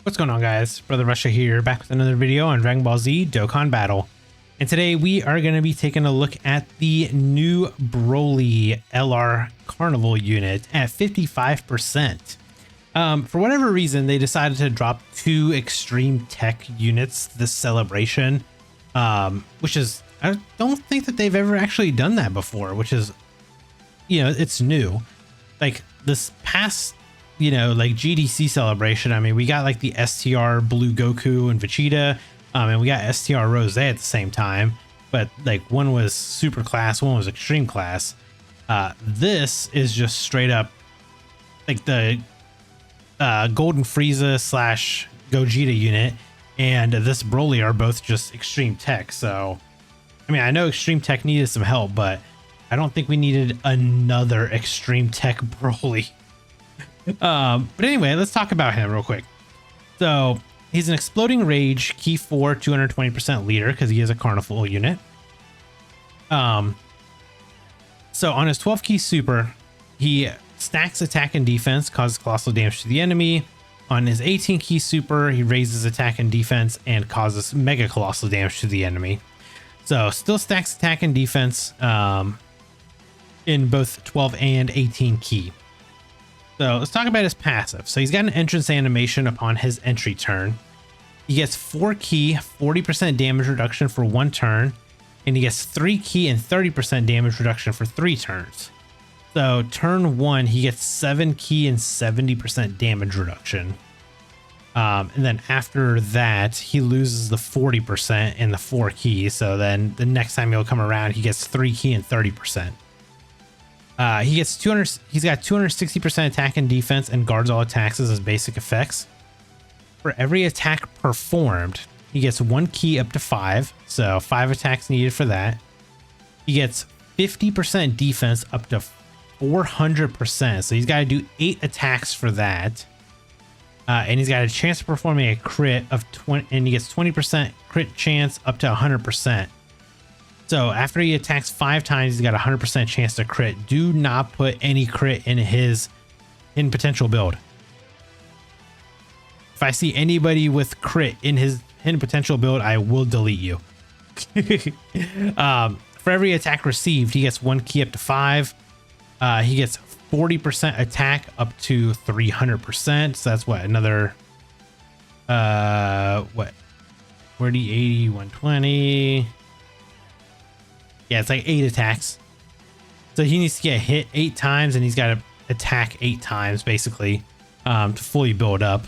What's going on, guys? Brother Russia here, back with another video on Dragon Ball Z Dokkan Battle. And today we are going to be taking a look at the new BROLY LR Carnival unit at 55%. For whatever reason, they decided to drop 2 extreme tech units this celebration, which is, I don't think that they've ever actually done that before, which is, you know, it's new. Like this past, you know, like GDC celebration, I mean, we got like the STR Blue Goku and Vegeta, and we got STR Rose at the same time, but like one was super class, one was extreme class. This is just straight up like the Golden Frieza slash Gogeta unit, and this BROLY are both just extreme tech. So I mean, I know extreme tech needed some help, but I don't think we needed another extreme tech BROLY. But anyway, let's talk about him real quick. So he's an Exploding Rage Key 4 220% leader because he is a Carnival unit. So on his 12 key super, he stacks attack and defense, causes colossal damage to the enemy. On his 18 key super, he raises attack and defense and causes mega colossal damage to the enemy. So still stacks attack and defense in both 12 and 18 key. So let's talk about his passive. So he's got an entrance animation upon his entry turn. He gets 4 key, 40% damage reduction for 1 turn, and he gets 3 key and 30% damage reduction for 3 turns. So turn 1, he gets 7 key and 70% damage reduction. And then after that, he loses the 40% and the 4 key. So then the next time he'll come around, he gets 3 key and 30%. He gets 200. He's got 260% attack and defense, and guards all attacks as his basic effects. For every attack performed, he gets 1 key up to 5, so 5 attacks needed for that. He gets 50% defense up to 400%, so he's got to do 8 attacks for that. And he's got a chance of performing a crit of 20, and he gets 20% crit chance up to 100%. So after he attacks 5 times, he's got a 100% chance to crit. Do not put any crit in his potential build. If I see anybody with crit in his potential build, I will delete you. For every attack received, he gets 1 key up to 5. He gets 40% attack up to 300%. So that's what, another what? 40, 80, 120. Yeah, it's like 8 attacks. So he needs to get hit 8 times, and he's got to attack 8 times, basically, to fully build up.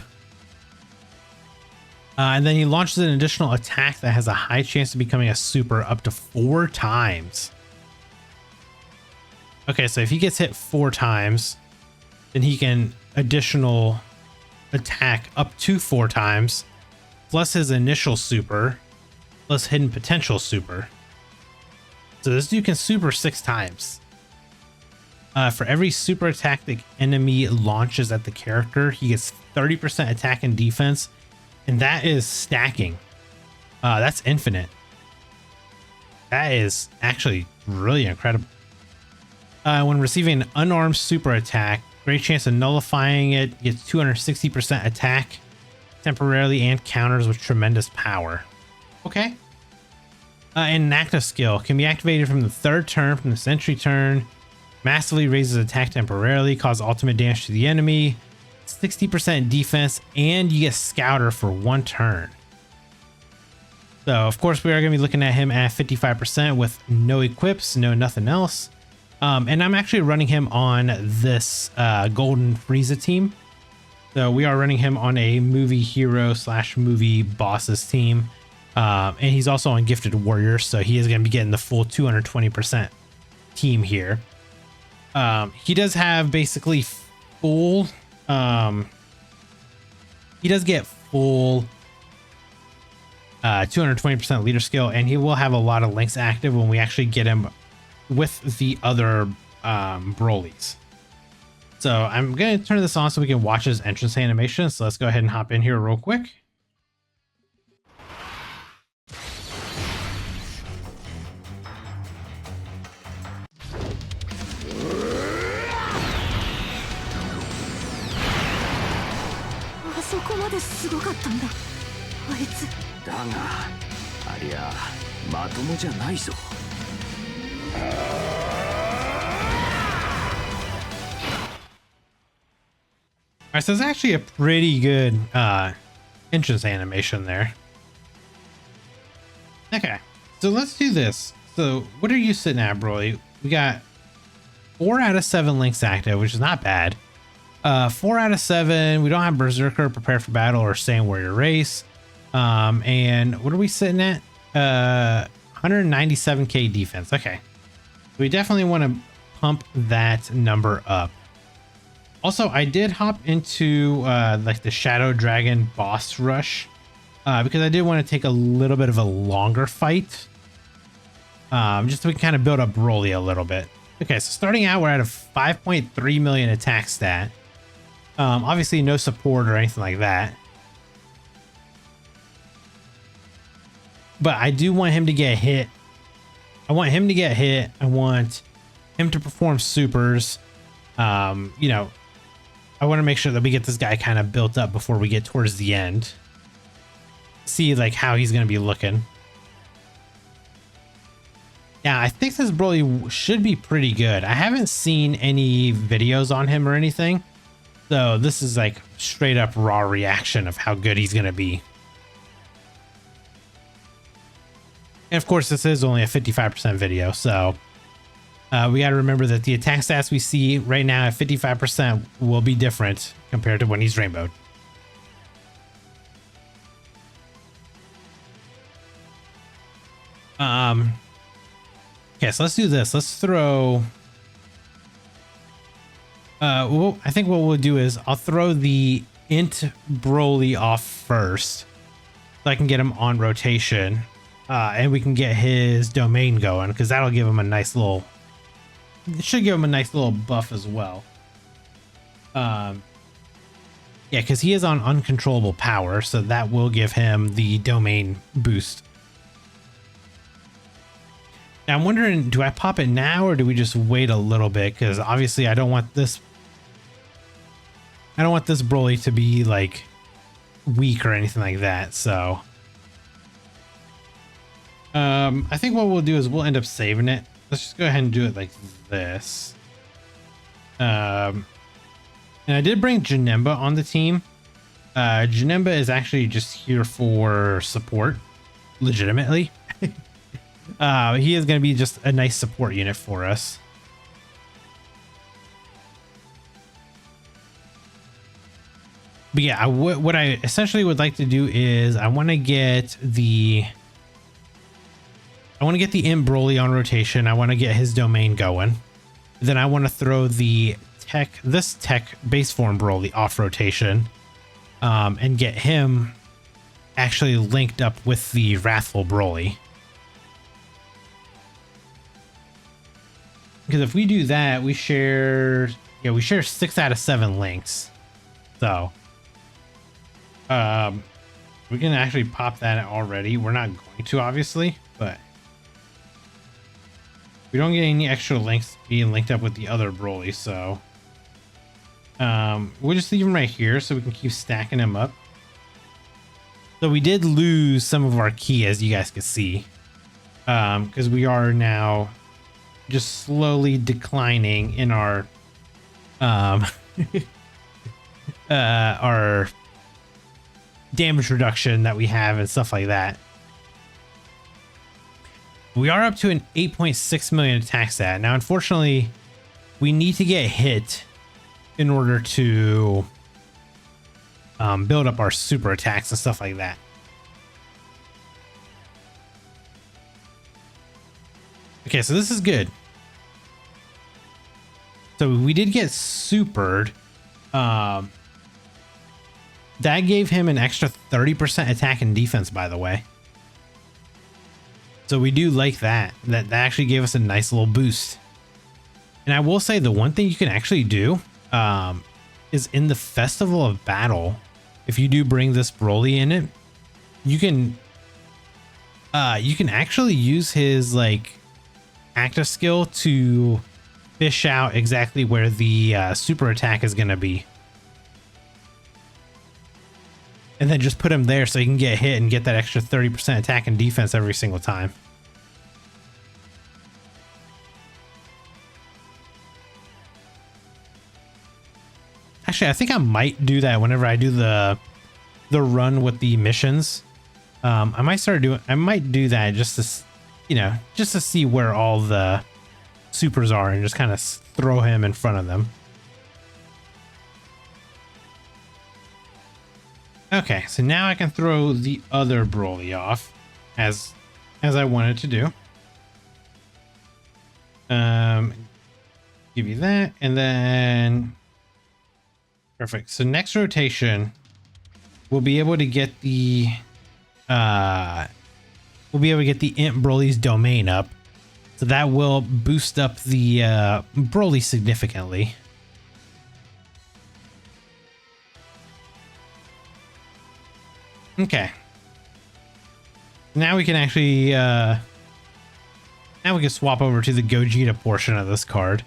And then he launches an additional attack that has a high chance of becoming a super up to 4 times. Okay, so if he gets hit 4 times, then he can additional attack up to 4 times, plus his initial super, plus hidden potential super. So this dude can super 6 times. For every super attack the enemy launches at the character, he gets 30% attack and defense, and that is stacking. That's infinite. That is actually really incredible. When receiving an unarmed super attack, great chance of nullifying it, gets 260% attack temporarily and counters with tremendous power. Okay. And an active skill can be activated from the 3rd turn from the sentry turn. Massively raises attack temporarily, cause ultimate damage to the enemy, 60% defense, and you get Scouter for 1 turn. So of course we are going to be looking at him at 55% with no equips, no nothing else. And I'm actually running him on this Golden Frieza team. So we are running him on a movie hero slash movie bosses team. And he's also on Gifted Warriors, so he is going to be getting the full 220% team here. He does have basically full... he does get full 220% leader skill, and he will have a lot of links active when we actually get him with the other BROLYs. So I'm going to turn this on so we can watch his entrance animation. So let's go ahead and hop in here real quick. こまですごかったんだあいつ。だがありゃまともじゃないぞ。Alright, so it's actually a pretty good entrance animation there. Okay, so let's do this. So what are you sitting at, Broly? We got 4 out of 7 links active, which is not bad. 4 out of 7. We don't have Berserker, Prepare for Battle, or Saiyan Warrior Race. And what are we sitting at? 197k defense. Okay, we definitely want to pump that number up. Also, I did hop into like the Shadow Dragon boss rush because I did want to take a little bit of a longer fight, just so we can kind of build up BROLY a little bit. Okay, so starting out, we're at a 5.3 million attack stat. Obviously, no support or anything like that. But I do want him to get hit. I want him to get hit. I want him to perform supers. You know, I want to make sure that we get this guy kind of built up before we get towards the end. See like how he's going to be looking. Yeah, I think this Broly should be pretty good. I haven't seen any videos on him or anything. So this is like straight up raw reaction of how good he's going to be. And of course, this is only a 55% video. So we got to remember that the attack stats we see right now at 55% will be different compared to when he's rainbowed. Okay, so let's do this. Let's throw. Well, I think what we'll do is I'll throw the int BROLY off first, so I can get him on rotation, and we can get his domain going because that'll give him a nice little. It should give him a nice little buff as well. Yeah, because he is on uncontrollable power, so that will give him the domain boost. Now I'm wondering, do I pop it now or do we just wait a little bit? Because obviously I don't want this. I don't want this BROLY to be like weak or anything like that. So I think what we'll do is we'll end up saving it. Let's just go ahead and do it like this. And I did bring Janemba on the team. Janemba is actually just here for support, legitimately. He is going to be just a nice support unit for us. But yeah, what I essentially would like to do is I want to get the int BROLY on rotation. I want to get his domain going. Then I want to throw the this tech base form BROLY off rotation, and get him actually linked up with the Wrathful BROLY. Because if we do that, we share 6 out of 7 links. So we can actually pop that already. We're not going to, obviously, but we don't get any extra links being linked up with the other BROLY, so we'll just leave him right here so we can keep stacking him up. So we did lose some of our ki, as you guys can see, because we are now just slowly declining in our our damage reduction that we have and stuff like that. We are up to an 8.6 million attack stat. Now, unfortunately, we need to get hit in order to build up our super attacks and stuff like that. Okay, so this is good. So we did get supered. That gave him an extra 30% attack and defense, by the way. So we do like that. That actually gave us a nice little boost. And I will say the one thing you can actually do is in the Festival of Battle, if you do bring this BROLY in it, you can actually use his like active skill to fish out exactly where the super attack is going to be. and then just put him there so he can get hit and get that extra 30% attack and defense every single time. Actually, I think I might do that whenever I do the run with the missions. I might do that just to, just to see where all the supers are and just kind of throw him in front of them. Okay, so now I can throw the other BROLY off as I wanted to do. Give you that, and then perfect. So next rotation, we'll be able to get the Imp BROLY's domain up, so that will boost up the BROLY significantly. Okay. Now we can actually now we can swap over to the Gogeta portion of this card,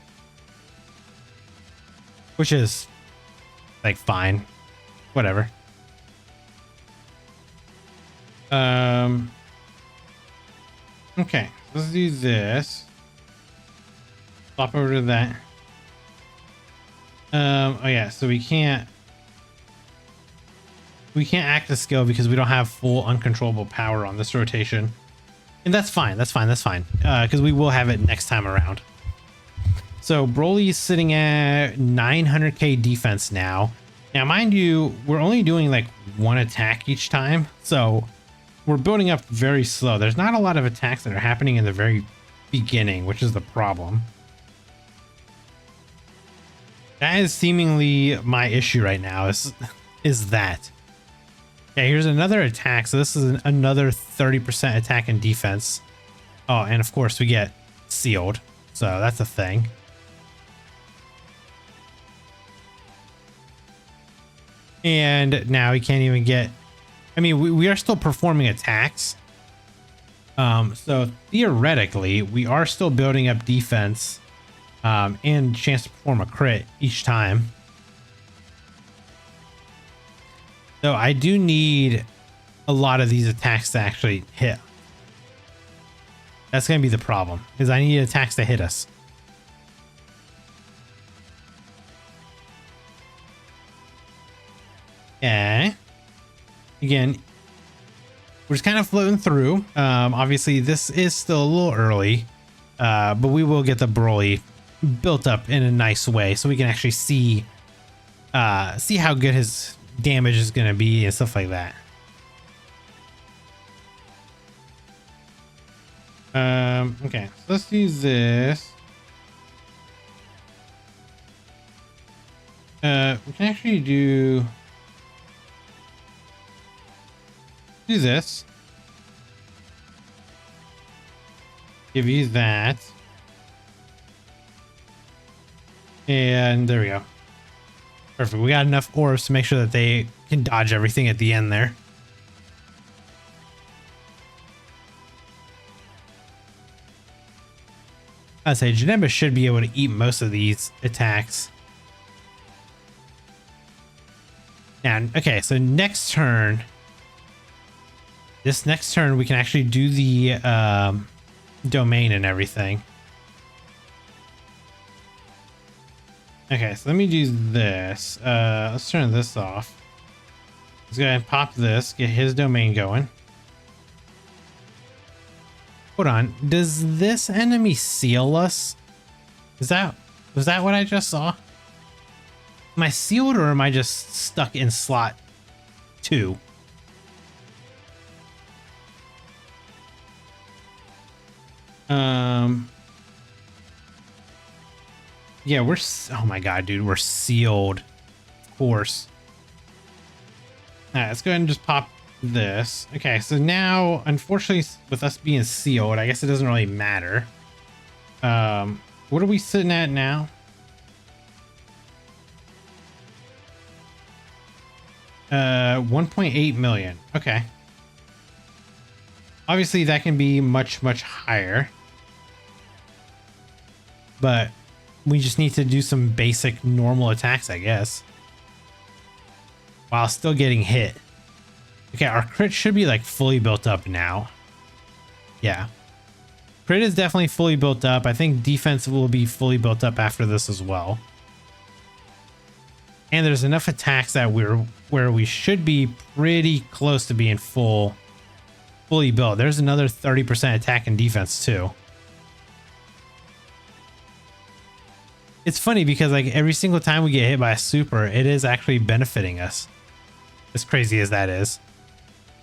which is like fine, whatever. Okay, let's do this. Swap over to that. Oh yeah, so we can't act a skill because we don't have full uncontrollable power on this rotation, and that's fine. Because we will have it next time around. So BROLY's sitting at 900k defense now. Now, mind you, we're only doing like one attack each time, so we're building up very slow. There's not a lot of attacks that are happening in the very beginning, which is the problem. That is seemingly my issue right now, is that. Okay, here's another attack. So this is another 30% attack and defense. Oh, and of course we get sealed. So that's a thing. And now we can't even get... I mean, we are still performing attacks. So theoretically, we are still building up defense and chance to perform a crit each time. So I do need a lot of these attacks to actually hit. That's going to be the problem, is I need attacks to hit us. Okay. Again, we're just kind of floating through. Obviously, this is still a little early, but we will get the BROLY built up in a nice way so we can actually see how good his damage is going to be and stuff like that. Okay, so let's do this. We can actually do this. Give you that. And there we go. Perfect. We got enough orbs to make sure that they can dodge everything at the end there. I'd say Janemba should be able to eat most of these attacks. And okay, so next turn, this next turn we can actually do the domain and everything. Okay, so let me do this. Let's turn this off. Let's go ahead and pop this, get his domain going. Hold on, does this enemy seal us? Was that what I just saw? Am I sealed or am I just stuck in slot 2? Yeah, oh my god, dude, we're sealed. Of course. All right, let's go ahead and just pop this. Okay, so now, unfortunately, with us being sealed, I guess it doesn't really matter. What are we sitting at now? $1.8 million. Okay. Obviously, that can be much, much higher. But we just need to do some basic normal attacks, I guess, while still getting hit. Okay, our crit should be like fully built up now. Yeah. Crit is definitely fully built up. I think defense will be fully built up after this as well. And there's enough attacks that where we should be pretty close to being fully built. There's another 30% attack and defense too. It's funny because like every single time we get hit by a super, it is actually benefiting us. As crazy as that is.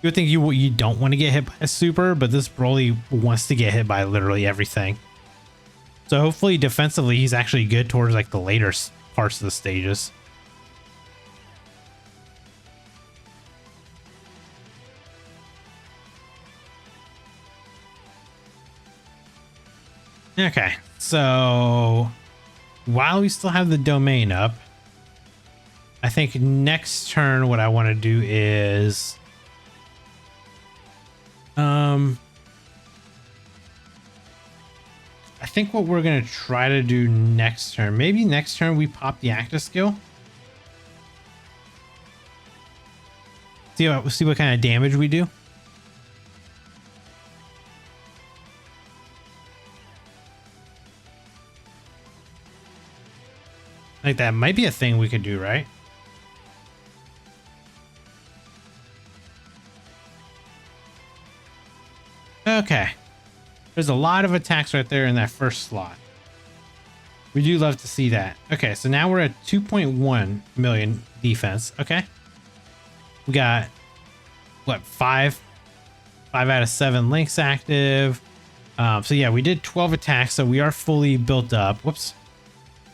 You would think you don't want to get hit by a super, but this Broly wants to get hit by literally everything. So hopefully defensively he's actually good towards like the later parts of the stages. Okay, so while we still have the domain up, I think next turn what I want to do is I think what we're going to try to do next turn, maybe next turn we pop the active skill. See what kind of damage we do. Like that might be a thing we could do, right? Okay. There's a lot of attacks right there in that first slot. We do love to see that. Okay, so now we're at 2.1 million defense. Okay. We got, what, 5 out of 7 links active. So yeah, we did 12 attacks, so we are fully built up. Whoops.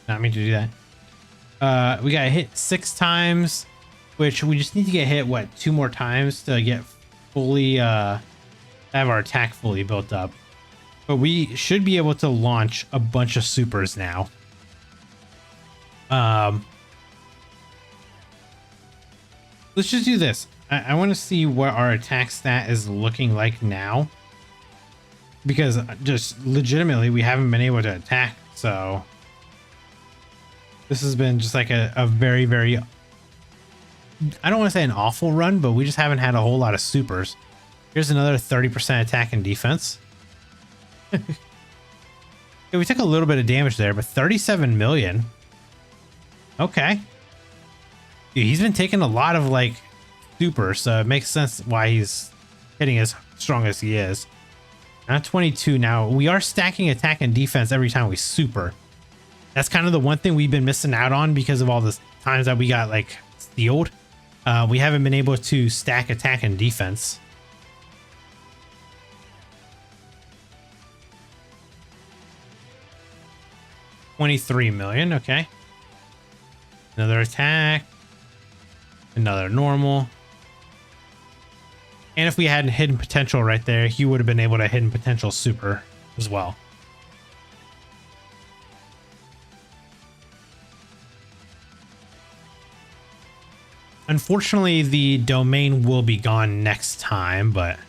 Not mean to do that. We got hit 6 times, which we just need to get hit, what, 2 more times to get fully, have our attack fully built up. But we should be able to launch a bunch of supers now. Let's just do this. I want to see what our attack stat is looking like now. Because just legitimately, we haven't been able to attack, so... This has been just like a very, very... I don't want to say an awful run, but we just haven't had a whole lot of supers. Here's another 30% attack and defense. Yeah, we took a little bit of damage there, but 37 million. Okay. Dude, he's been taking a lot of like supers, so it makes sense why he's hitting as strong as he is. Not 22 now. We are stacking attack and defense every time we super. That's kind of the one thing we've been missing out on because of all the times that we got like steeled. We haven't been able to stack attack and defense. $23 million, okay. Another attack. Another normal. And if we had hidden potential right there, he would have been able to hidden potential super as well. Unfortunately, the domain will be gone next time, but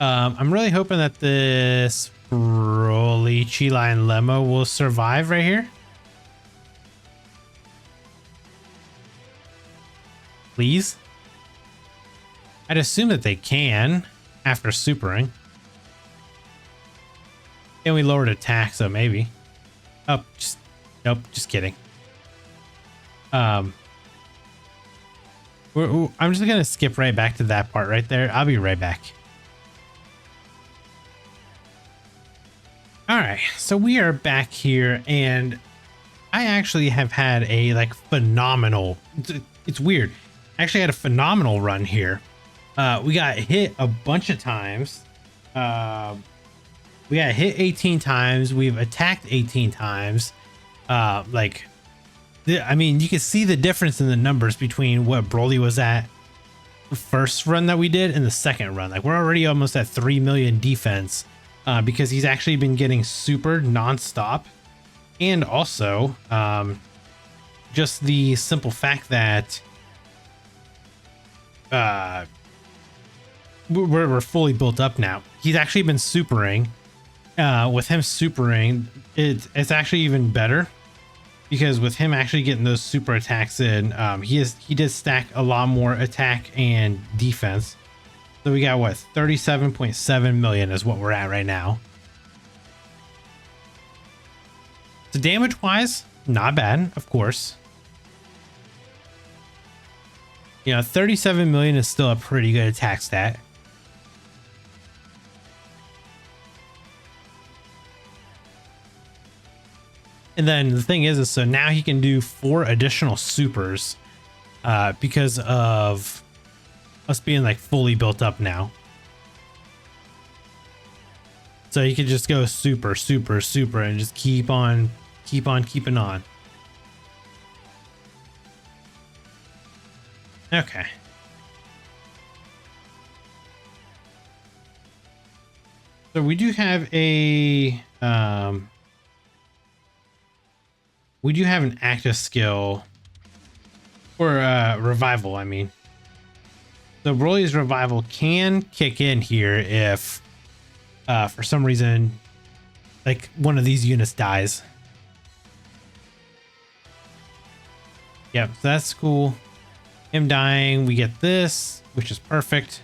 I'm really hoping that this Broly, Chila, and Lemo will survive right here. Please. I'd assume that they can after supering. And we lowered attack, so maybe. Oh, nope, just kidding. I'm just gonna skip right back to that part right there. I'll be right back. All right, so we are back here, and I actually have had a like phenomenal. It's weird. I actually had a phenomenal run here. We got hit a bunch of times. We got hit 18 times. We've attacked 18 times. I mean, you can see the difference in the numbers between what Broly was at the first run that we did and the second run. Like, we're already almost at 3 million defense because he's actually been getting super nonstop. And also, just the simple fact that we're fully built up now. He's actually been supering. With him supering, it's actually even better. because with him actually getting those super attacks in, he did stack a lot more attack and defense. So we got what, 37.7 million is what we're at right now. So damage wise, not bad, of course. You know, 37 million is still a pretty good attack stat. And then the thing is so now he can do 4 additional supers because of us being like fully built up now. So you could just go super, super, super and just keep on keeping on. Okay. So we do have a we do have an active skill or revival, I mean. So Broly's revival can kick in here if for some reason like one of these units dies. Yep, so that's cool. Him dying, we get this, which is perfect.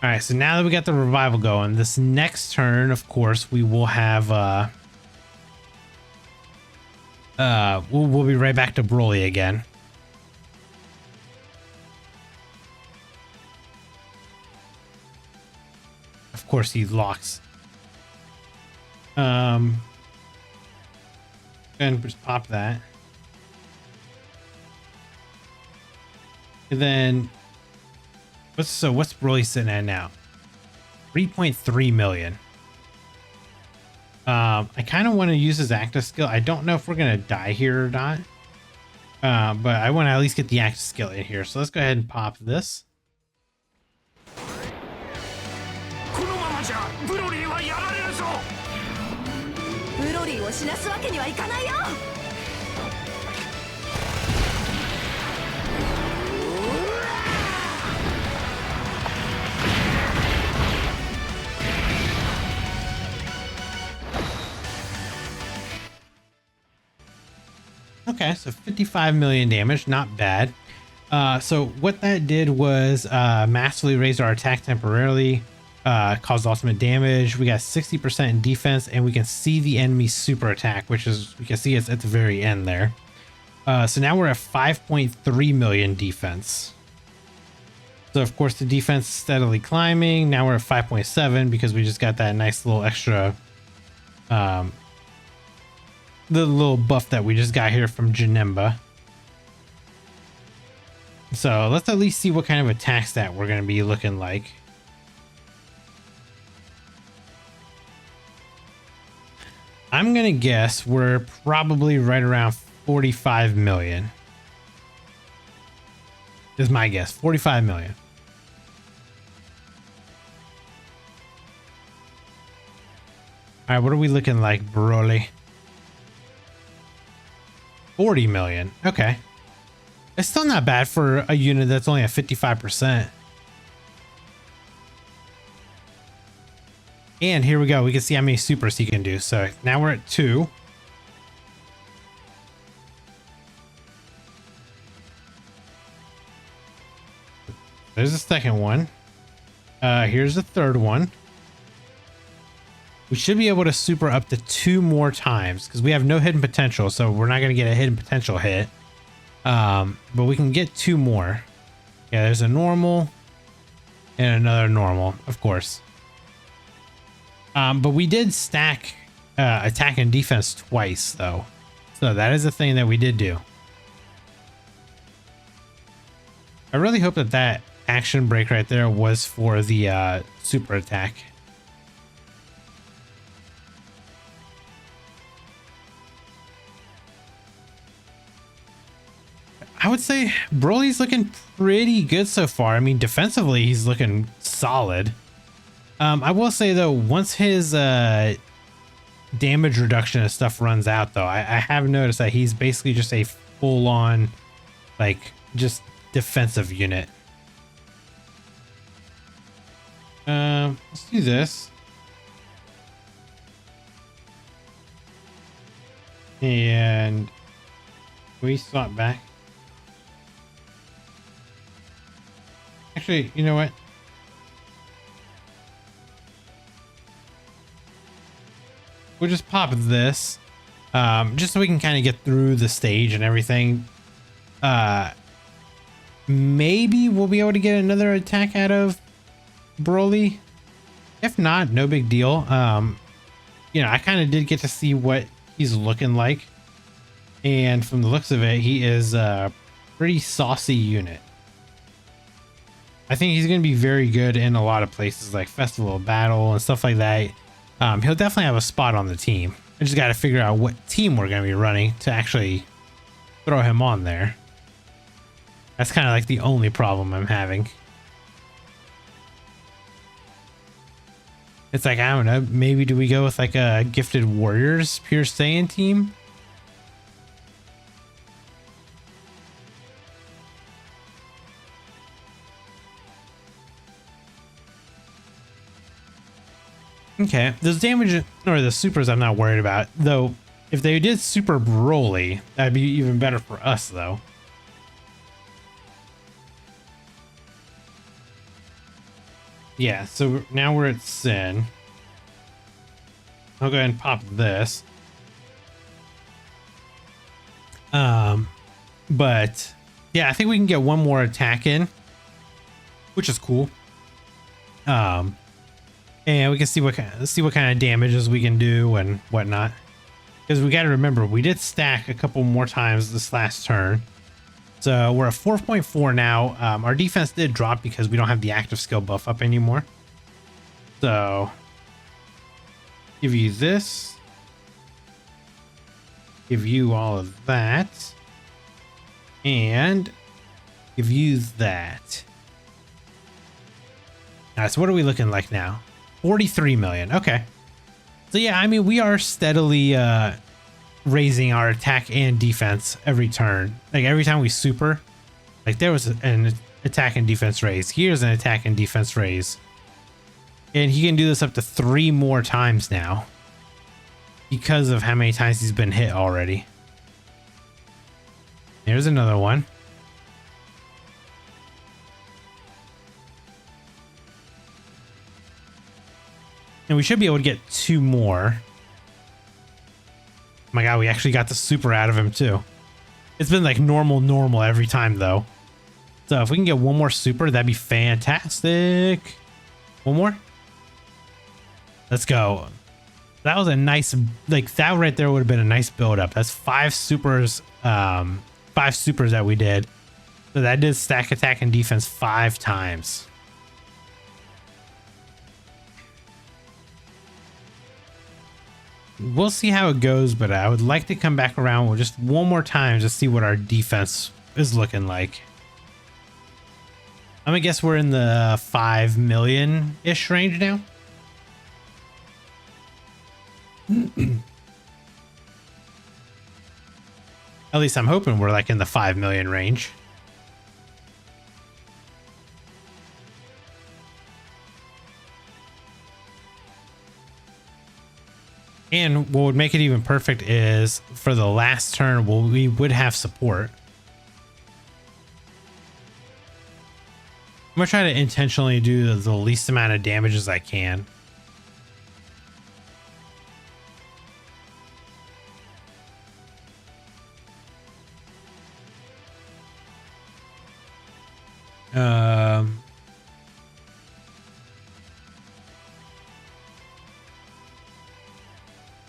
All right, so now that we got the revival going, this next turn, of course, we will have we'll be right back to Broly again. Of course, he locks. And just pop that. And then what's Broly sitting at now? 3.3 million. I kind of want to use his active skill. I don't know if we're gonna die here or not. But I want to at least get the active skill in here. So let's go ahead and pop this. Okay, so 55 million damage, not bad. So what that did was massively raised our attack temporarily, caused ultimate damage. We got 60% in defense, and we can see the enemy's super attack, which is, we can see it's at the very end there. So now we're at 5.3 million defense. So of course the defense is steadily climbing. Now we're at 5.7 because we just got that nice little extra the little buff that we just got here from Janemba. So let's at least see what kind of attack stat we're going to be looking like. I'm going to guess we're probably right around 45 million. Is my guess. 45 million. All right, what are we looking like, Broly? 40 million. Okay. It's still not bad for a unit that's only at 55%. And here we go. We can see how many supers he can do. So now we're at 2. There's the second one. Here's the third one. We should be able to super up to 2 more times because we have no hidden potential, so we're not going to get a hidden potential hit. But we can get 2 more. Yeah, there's a normal and another normal, of course. But we did stack attack and defense twice, though. So that is a thing that we did do. I really hope that that action break right there was for the super attack. I would say Broly's looking pretty good so far. I mean, defensively, he's looking solid. I will say, though, once his damage reduction and stuff runs out, though, I have noticed that he's basically just a full-on, like, just defensive unit. Let's do this. And we swap back. Actually, you know what? We'll just pop this, just so we can kind of get through the stage and everything. Maybe we'll be able to get another attack out of BROLY. If not, no big deal. You know, I kind of did get to see what he's looking like. And from the looks of it, he is a pretty saucy unit. I think he's going to be very good in a lot of places like Festival of Battle and stuff like that. He'll definitely have a spot on the team. I just got to figure out what team we're going to be running to actually throw him on there. That's kind of like the only problem I'm having. It's like, I don't know, maybe do we go with like a Gifted Warriors Pure Saiyan team? Okay, those damage or the supers I'm not worried about, though. If they did super BROLY, that'd be even better for us, though. Yeah, so now we're at Sin. I'll go ahead and pop this. But yeah, I think we can get one more attack in, which is cool. And we can see what kind of damages we can do and whatnot. Because we got to remember, we did stack a couple more times this last turn. So we're at 4.4 now. Our defense did drop because we don't have the active skill buff up anymore. So give you this. Give you all of that. And give you that. All right, so what are we looking like now? 43 million. Okay. So yeah, I mean, we are steadily raising our attack and defense every turn. Like every time we super, like there was an attack and defense raise. Here's an attack and defense raise. And he can do this up to 3 more times now because of how many times he's been hit already. There's another one. And we should be able to get 2 more. Oh my god, we actually got the super out of him too. It's been like normal every time though. So if we can get 1 more super, that'd be fantastic. 1 more. Let's go. That was a nice, like that right there would have been a nice build up. That's 5 supers, 5 supers that we did. So that did stack attack and defense 5 times. We'll see how it goes, but I would like to come back around with just 1 more time to see what our defense is looking like. I'm gonna guess we're in the 5 million-ish range now. At least I'm hoping we're like in the 5 million range. And what would make it even perfect is for the last turn, we would have support. I'm gonna try to intentionally do the least amount of damage as I can.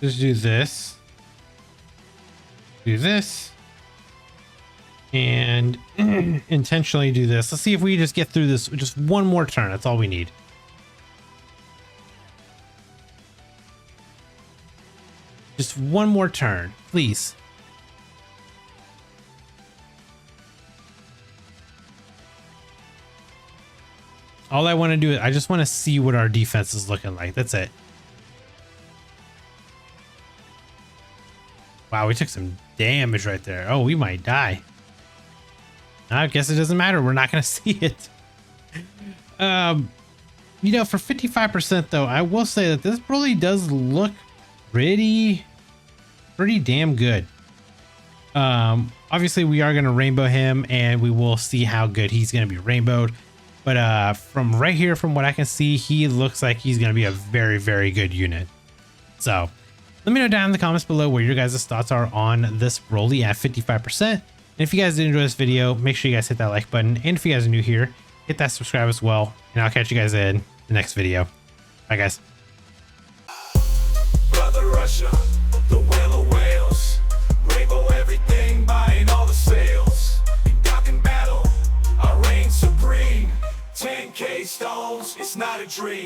Just do this. Do this. And intentionally do this. Let's see if we just get through this just 1 more turn. That's all we need. Just 1 more turn, please. All I want to do is I just want to see what our defense is looking like. That's it. Wow, we took some damage right there. Oh, we might die. I guess it doesn't matter. We're not going to see it. You know, for 55% though, I will say that this really does look pretty pretty damn good. Obviously we are going to rainbow him and we will see how good he's going to be rainbowed. But from right here, from what I can see, he looks like he's going to be a very, very good unit. So let me know down in the comments below what your guys' thoughts are on this Broly at 55%. And if you guys did enjoy this video, make sure you guys hit that like button. And if you guys are new here, hit that subscribe as well. And I'll catch you guys in the next video. Bye, guys. Brother Russia, the whale of whales, rainbow everything, buying all the sales. In Dokkan battle, I reign supreme. 10K stones, it's not a dream.